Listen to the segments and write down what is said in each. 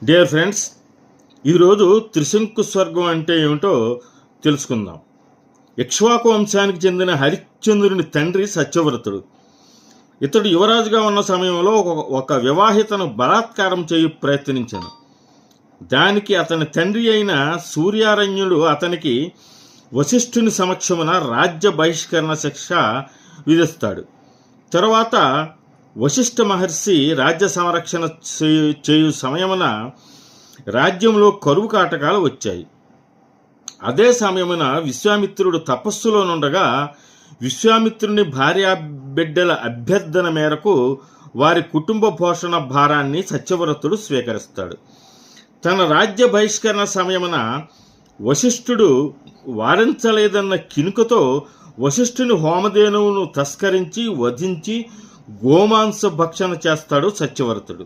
Dear friends, ఈరోజు త్రిశంకు స్వర్గం అంటే ఏమిటో తెలుసుకుందాం. ఇక్ష్వాకు వంశానికి చెందిన హరిశ్చంద్రుని తండ్రి సత్యవ్రతుడు. ఇతడు యువరాజుగా ఉన్న సమయంలో ఒక వివాహితను బలాత్కారం చేయు ప్రయత్నించాను. దానికి అతని తండ్రి అయిన సూర్యారణ్యుడు అతనికి వశిష్ఠుని సమక్షమున రాజ్య బహిష్కరణ శిక్ష విధిస్తాడు. తరువాత వశిష్ఠ మహర్షి రాజ్య సంరక్షణ చేయు సమయమున రాజ్యంలో కరువు కాటకాలు వచ్చాయి. అదే సమయమున విశ్వామిత్రుడు తపస్సులో నుండగా విశ్వామిత్రుని భార్యా బిడ్డల అభ్యర్థన మేరకు వారి కుటుంబ పోషణ భారాన్ని సత్యవ్రతుడు స్వీకరిస్తాడు. తన రాజ్య బహిష్కరణ సమయమున వశిష్ఠుడు వారించలేదన్న కినుకతో వశిష్ఠుని హోమధేనువును తస్కరించి వధించి గోమాంస భక్షణ చేస్తాడు సత్యవ్రతుడు.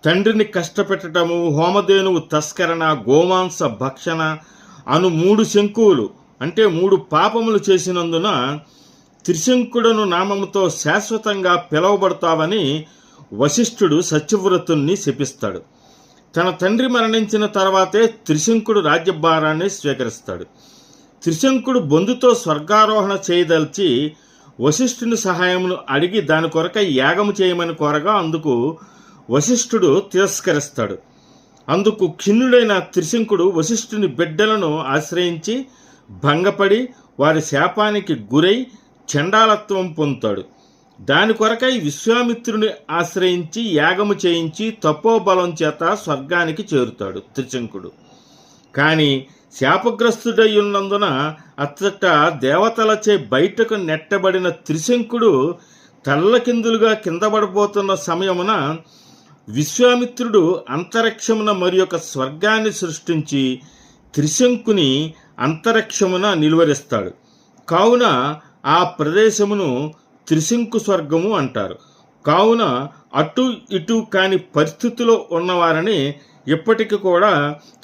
తండ్రిని కష్టపెట్టడము, హోమధేనువు తస్కరణ, గోమాంస భక్షణ అను 3 శంకువులు అంటే 3 పాపములు చేసినందున త్రిశంకుడను నామముతో శాశ్వతంగా పిలువబడతావని వశిష్ఠుడు సత్యవ్రతుణ్ణి శపిస్తాడు. తన తండ్రి మరణించిన తర్వాతే త్రిశంకుడు రాజ్యభారాన్ని స్వీకరిస్తాడు. త్రిశంకుడు బొందుతో స్వర్గారోహణ చేయదలిచి వశిష్ఠుని సహాయమును అడిగి దాని కొరకై యాగము చేయమని కోరగా అందుకు వశిష్ఠుడు తిరస్కరిస్తాడు. అందుకు ఖిన్నుడైన త్రిశంకుడు వశిష్ఠుని బిడ్డలను ఆశ్రయించి భంగపడి వారి శాపానికి గురై చండాలత్వం పొందుతాడు. దాని కొరకై విశ్వామిత్రుని ఆశ్రయించి యాగము చేయించి తపోబలం చేత స్వర్గానికి చేరుతాడు త్రిశంకుడు. కానీ శాపగ్రస్తుడై ఉన్నందున అచ్చట దేవతలచే బయటకు నెట్టబడిన త్రిశంకుడు తల్లకిందులుగా కింద పడిపోతున్న సమయమున విశ్వామిత్రుడు అంతరిక్షమున మరి ఒక స్వర్గాన్ని సృష్టించి త్రిశంకుని అంతరిక్షమున నిలువరిస్తాడు. కావున ఆ ప్రదేశమును త్రిశంకు స్వర్గము అంటారు. కావున అటు ఇటు కాని పరిస్థితిలో ఉన్నవారని ఇప్పటికీ కూడా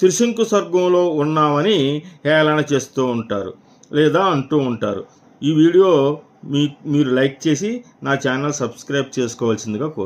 త్రిశంకు స్వర్గంలో ఉన్నామని హేళన చేస్తూ ఉంటారు లేదా అంటూ ఉంటారు. ఈ వీడియో మీరు లైక్ చేసి నా ఛానల్ సబ్స్క్రైబ్ చేసుకోవాల్సిందిగా కోరుతున్నాను.